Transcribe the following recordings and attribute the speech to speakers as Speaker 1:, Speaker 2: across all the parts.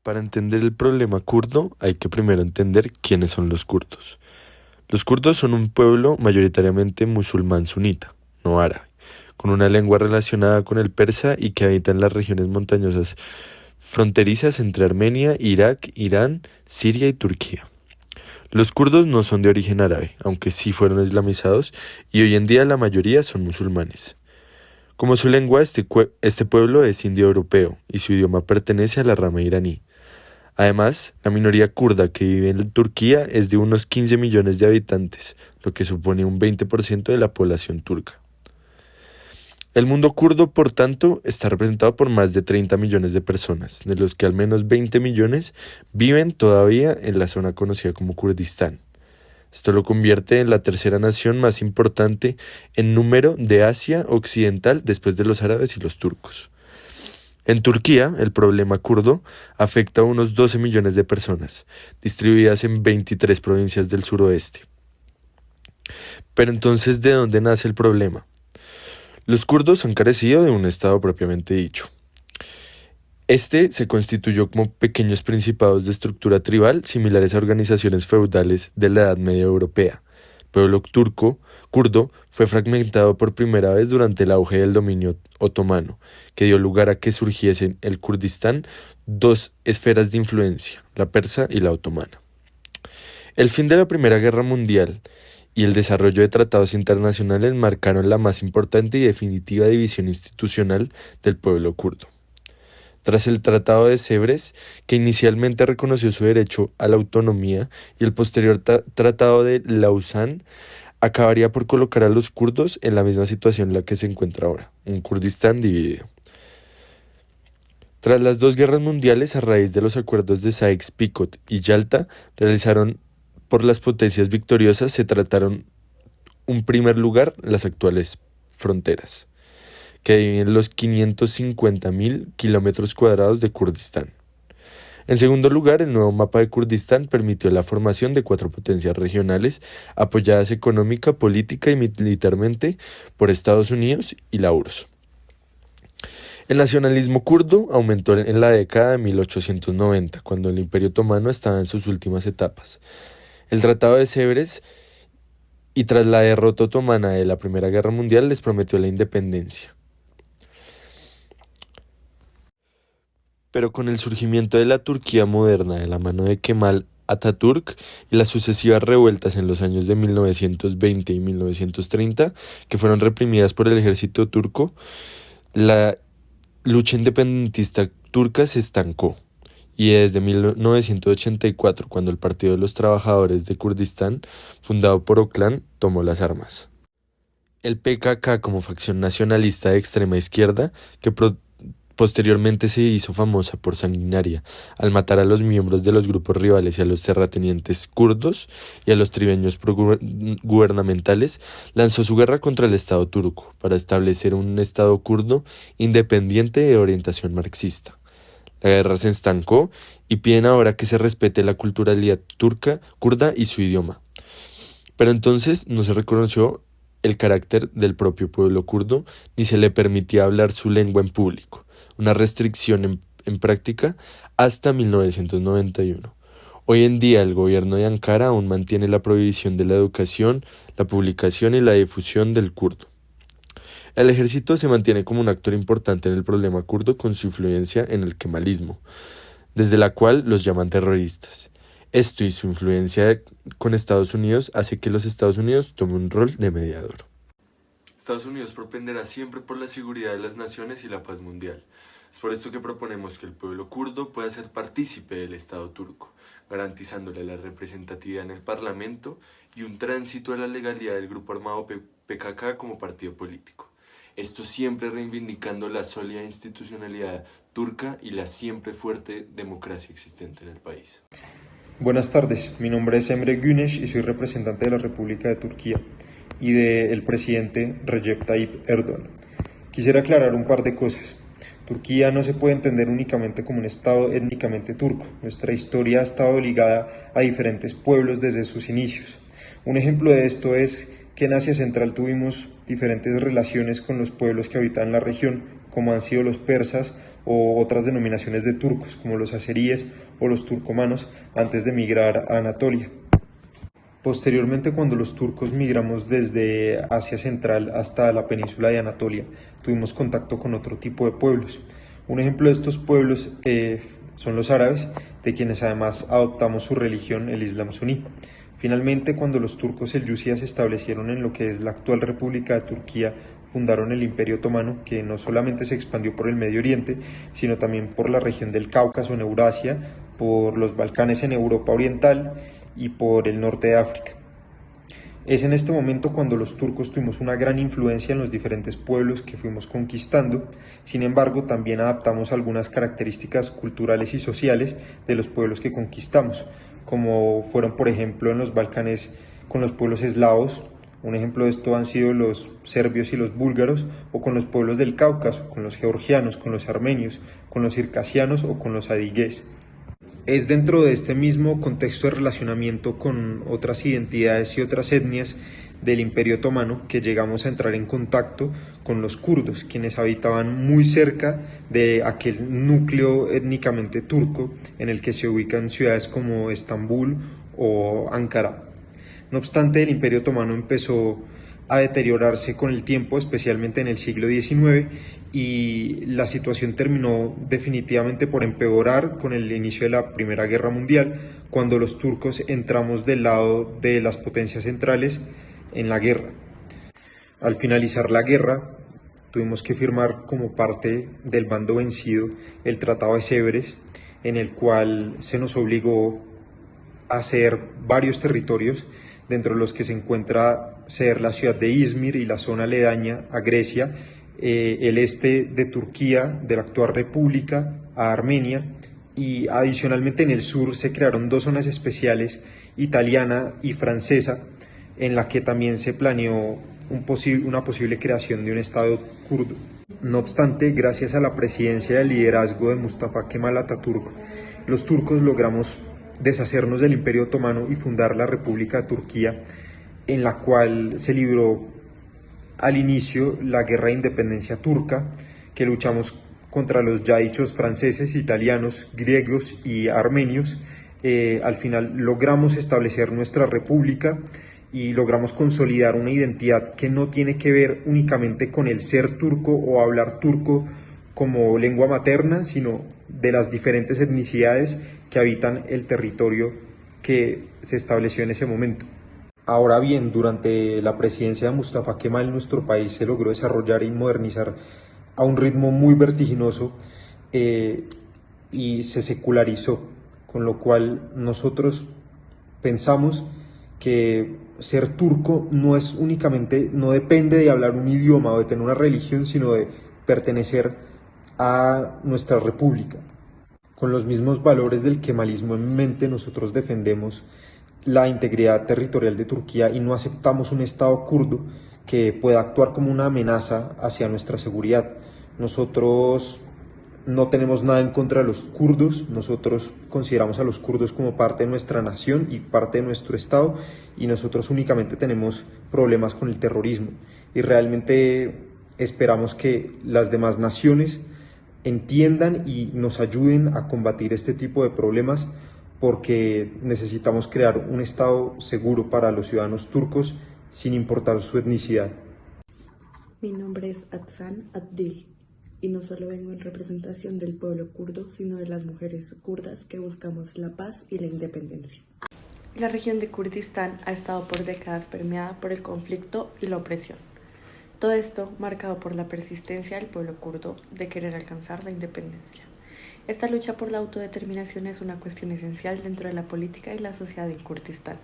Speaker 1: Para entender el problema kurdo hay que primero entender quiénes son los kurdos. Los kurdos son un pueblo mayoritariamente musulmán sunita, no árabe, con una lengua relacionada con el persa y que habita en las regiones montañosas fronterizas entre Armenia, Irak, Irán, Siria y Turquía. Los kurdos no son de origen árabe, aunque sí fueron islamizados, y hoy en día la mayoría son musulmanes. Como su lengua, este pueblo es indoeuropeo y su idioma pertenece a la rama iraní. Además, la minoría kurda que vive en Turquía es de unos 15 millones de habitantes, lo que supone un 20% de la población turca. El mundo kurdo, por tanto, está representado por más de 30 millones de personas, de los que al menos 20 millones viven todavía en la zona conocida como Kurdistán. Esto lo convierte en la tercera nación más importante en número de Asia Occidental después de los árabes y los turcos. En Turquía, el problema kurdo afecta a unos 12 millones de personas, distribuidas en 23 provincias del suroeste. Pero entonces, ¿de dónde nace el problema? Los kurdos han carecido de un estado propiamente dicho. Este se constituyó como pequeños principados de estructura tribal similares a organizaciones feudales de la Edad Media europea. El pueblo kurdo fue fragmentado por primera vez durante el auge del dominio otomano, que dio lugar a que surgiesen el Kurdistán dos esferas de influencia, la persa y la otomana. El fin de la Primera Guerra Mundial y el desarrollo de tratados internacionales marcaron la más importante y definitiva división institucional del pueblo kurdo. Tras el Tratado de Sèvres, que inicialmente reconoció su derecho a la autonomía, y el posterior Tratado de Lausana, acabaría por colocar a los kurdos en la misma situación en la que se encuentra ahora, un Kurdistán dividido. Tras las dos guerras mundiales, a raíz de los acuerdos de Sykes-Picot y Yalta, realizaron por las potencias victoriosas, se trataron en primer lugar las actuales fronteras, que dividen los 550.000 kilómetros cuadrados de Kurdistán. En segundo lugar, el nuevo mapa de Kurdistán permitió la formación de cuatro potencias regionales apoyadas económica, política y militarmente por Estados Unidos y la URSS. El nacionalismo kurdo aumentó en la década de 1890, cuando el Imperio Otomano estaba en sus últimas etapas. El Tratado de Sèvres y tras la derrota otomana de la Primera Guerra Mundial les prometió la independencia. Pero con el surgimiento de la Turquía moderna de la mano de Kemal Atatürk y las sucesivas revueltas en los años de 1920 y 1930, que fueron reprimidas por el ejército turco, la lucha independentista turca se estancó. Y desde 1984, cuando el Partido de los Trabajadores de Kurdistán, fundado por Öcalan, tomó las armas. El PKK, como facción nacionalista de extrema izquierda, que posteriormente se hizo famosa por sanguinaria, al matar a los miembros de los grupos rivales y a los terratenientes kurdos y a los tribeños gubernamentales, lanzó su guerra contra el Estado turco para establecer un Estado kurdo independiente de orientación marxista. La guerra se estancó y piden ahora que se respete la culturalidad kurda y su idioma. Pero entonces no se reconoció el carácter del propio pueblo kurdo ni se le permitía hablar su lengua en público, una restricción en práctica hasta 1991. Hoy en día el gobierno de Ankara aún mantiene la prohibición de la educación, la publicación y la difusión del kurdo. El ejército se mantiene como un actor importante en el problema kurdo con su influencia en el kemalismo, desde la cual los llaman terroristas. Esto y su influencia con Estados Unidos hace que los Estados Unidos tomen un rol de mediador. Estados Unidos propenderá siempre por la seguridad de las naciones y la paz mundial. Es por esto que proponemos que el pueblo kurdo pueda ser partícipe del Estado turco, garantizándole la representatividad en el Parlamento y un tránsito a la legalidad del grupo armado PKK como partido político. Esto siempre reivindicando la sólida institucionalidad turca y la siempre fuerte democracia existente en el país.
Speaker 2: Buenas tardes, mi nombre es Emre Güneş y soy representante de la República de Turquía y del presidente Recep Tayyip Erdoğan. Quisiera aclarar un par de cosas. Turquía no se puede entender únicamente como un estado étnicamente turco. Nuestra historia ha estado ligada a diferentes pueblos desde sus inicios. Un ejemplo de esto es que en Asia Central tuvimos diferentes relaciones con los pueblos que habitaban la región, como han sido los persas o otras denominaciones de turcos, como los azeríes o los turcomanos, antes de migrar a Anatolia. Posteriormente, cuando los turcos migramos desde Asia Central hasta la península de Anatolia, tuvimos contacto con otro tipo de pueblos. Un ejemplo de estos pueblos son los árabes, de quienes además adoptamos su religión, el Islam suní. Finalmente, cuando los turcos selyúcidas se establecieron en lo que es la actual República de Turquía, fundaron el Imperio Otomano, que no solamente se expandió por el Medio Oriente, sino también por la región del Cáucaso en Eurasia, por los Balcanes en Europa Oriental y por el norte de África. Es en este momento cuando los turcos tuvimos una gran influencia en los diferentes pueblos que fuimos conquistando. Sin embargo, también adaptamos algunas características culturales y sociales de los pueblos que conquistamos, como fueron, por ejemplo, en los Balcanes con los pueblos eslavos. Un ejemplo de esto han sido los serbios y los búlgaros, o con los pueblos del Cáucaso, con los georgianos, con los armenios, con los circasianos o con los adigués. Es dentro de este mismo contexto de relacionamiento con otras identidades y otras etnias del Imperio Otomano que llegamos a entrar en contacto con los kurdos, quienes habitaban muy cerca de aquel núcleo étnicamente turco en el que se ubican ciudades como Estambul o Ankara. No obstante, el Imperio Otomano empezó a deteriorarse con el tiempo, especialmente en el siglo XIX, y la situación terminó definitivamente por empeorar con el inicio de la Primera Guerra Mundial, cuando los turcos entramos del lado de las potencias centrales en la guerra. Al finalizar la guerra, tuvimos que firmar como parte del bando vencido el Tratado de Sèvres, en el cual se nos obligó a ceder varios territorios, dentro de los que se encuentra ser la ciudad de Izmir y la zona aledaña a Grecia, el este de Turquía, de la actual república, a Armenia, y adicionalmente en el sur se crearon dos zonas especiales, italiana y francesa, en la que también se planeó una posible creación de un estado kurdo. No obstante, gracias a la presidencia y al liderazgo de Mustafa Kemal Atatürk, los turcos logramos deshacernos del Imperio Otomano y fundar la República de Turquía, en la cual se libró al inicio la guerra de independencia turca, que luchamos contra los ya dichos franceses, italianos, griegos y armenios. Al final logramos establecer nuestra república y logramos consolidar una identidad que no tiene que ver únicamente con el ser turco o hablar turco como lengua materna, sino de las diferentes etnicidades que habitan el territorio que se estableció en ese momento. Ahora bien, durante la presidencia de Mustafa Kemal, nuestro país se logró desarrollar y modernizar a un ritmo muy vertiginoso y se secularizó, con lo cual nosotros pensamos que ser turco no es únicamente, no depende de hablar un idioma o de tener una religión, sino de pertenecer a nuestra república. Con los mismos valores del kemalismo en mente, nosotros defendemos la integridad territorial de Turquía y no aceptamos un Estado kurdo que pueda actuar como una amenaza hacia nuestra seguridad. Nosotros no tenemos nada en contra de los kurdos, nosotros consideramos a los kurdos como parte de nuestra nación y parte de nuestro Estado, y nosotros únicamente tenemos problemas con el terrorismo, y realmente esperamos que las demás naciones entiendan y nos ayuden a combatir este tipo de problemas, porque necesitamos crear un Estado seguro para los ciudadanos turcos sin importar su etnicidad.
Speaker 3: Mi nombre es Atsan Abdil y no solo vengo en representación del pueblo kurdo, sino de las mujeres kurdas que buscamos la paz y la independencia. La región de Kurdistán ha estado por décadas permeada por el conflicto y la opresión. Todo esto marcado por la persistencia del pueblo kurdo de querer alcanzar la independencia. Esta lucha por la autodeterminación es una cuestión esencial dentro de la política y la sociedad en Kurdistán.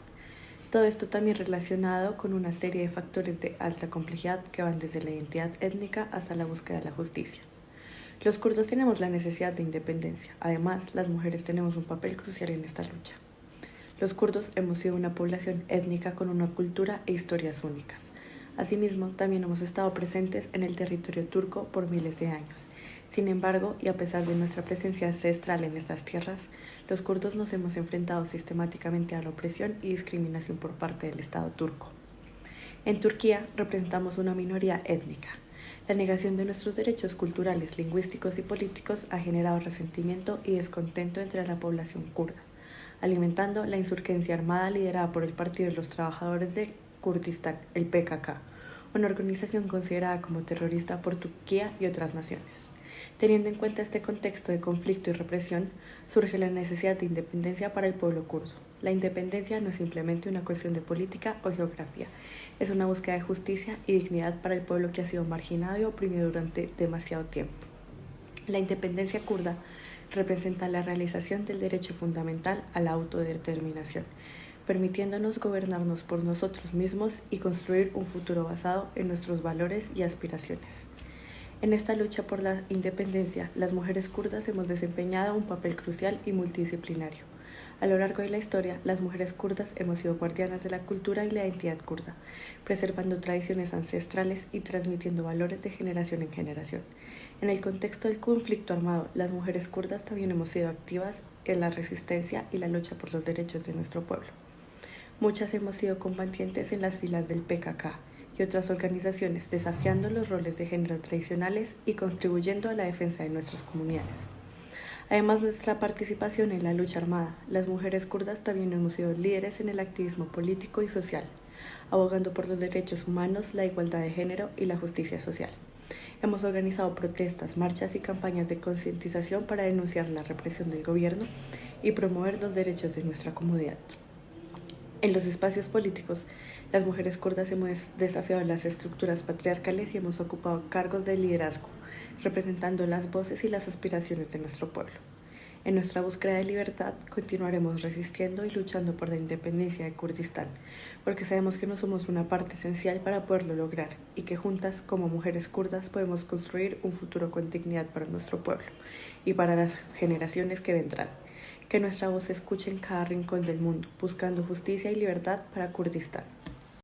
Speaker 3: Todo esto también relacionado con una serie de factores de alta complejidad que van desde la identidad étnica hasta la búsqueda de la justicia. Los kurdos tenemos la necesidad de independencia. Además, las mujeres tenemos un papel crucial en esta lucha. Los kurdos hemos sido una población étnica con una cultura e historias únicas. Asimismo, también hemos estado presentes en el territorio turco por miles de años. Sin embargo, y a pesar de nuestra presencia ancestral en estas tierras, los kurdos nos hemos enfrentado sistemáticamente a la opresión y discriminación por parte del Estado turco. En Turquía representamos una minoría étnica. La negación de nuestros derechos culturales, lingüísticos y políticos ha generado resentimiento y descontento entre la población kurda, alimentando la insurgencia armada liderada por el Partido de los Trabajadores de Kurdistán, el PKK, una organización considerada como terrorista por Turquía y otras naciones. Teniendo en cuenta este contexto de conflicto y represión, surge la necesidad de independencia para el pueblo kurdo. La independencia no es simplemente una cuestión de política o geografía, es una búsqueda de justicia y dignidad para el pueblo que ha sido marginado y oprimido durante demasiado tiempo. La independencia kurda representa la realización del derecho fundamental a la autodeterminación, permitiéndonos gobernarnos por nosotros mismos y construir un futuro basado en nuestros valores y aspiraciones. En esta lucha por la independencia, las mujeres kurdas hemos desempeñado un papel crucial y multidisciplinario. A lo largo de la historia, las mujeres kurdas hemos sido guardianas de la cultura y la identidad kurda, preservando tradiciones ancestrales y transmitiendo valores de generación en generación. En el contexto del conflicto armado, las mujeres kurdas también hemos sido activas en la resistencia y la lucha por los derechos de nuestro pueblo. Muchas hemos sido combatientes en las filas del PKK y otras organizaciones, desafiando los roles de género tradicionales y contribuyendo a la defensa de nuestras comunidades. Además de nuestra participación en la lucha armada, las mujeres kurdas también hemos sido líderes en el activismo político y social, abogando por los derechos humanos, la igualdad de género y la justicia social. Hemos organizado protestas, marchas y campañas de concientización para denunciar la represión del gobierno y promover los derechos de nuestra comunidad. En los espacios políticos, las mujeres kurdas hemos desafiado las estructuras patriarcales y hemos ocupado cargos de liderazgo, representando las voces y las aspiraciones de nuestro pueblo. En nuestra búsqueda de libertad continuaremos resistiendo y luchando por la independencia de Kurdistán, porque sabemos que no somos una parte esencial para poderlo lograr y que juntas, como mujeres kurdas, podemos construir un futuro con dignidad para nuestro pueblo y para las generaciones que vendrán. Que nuestra voz se escuche en cada rincón del mundo, buscando justicia y libertad para Kurdistán.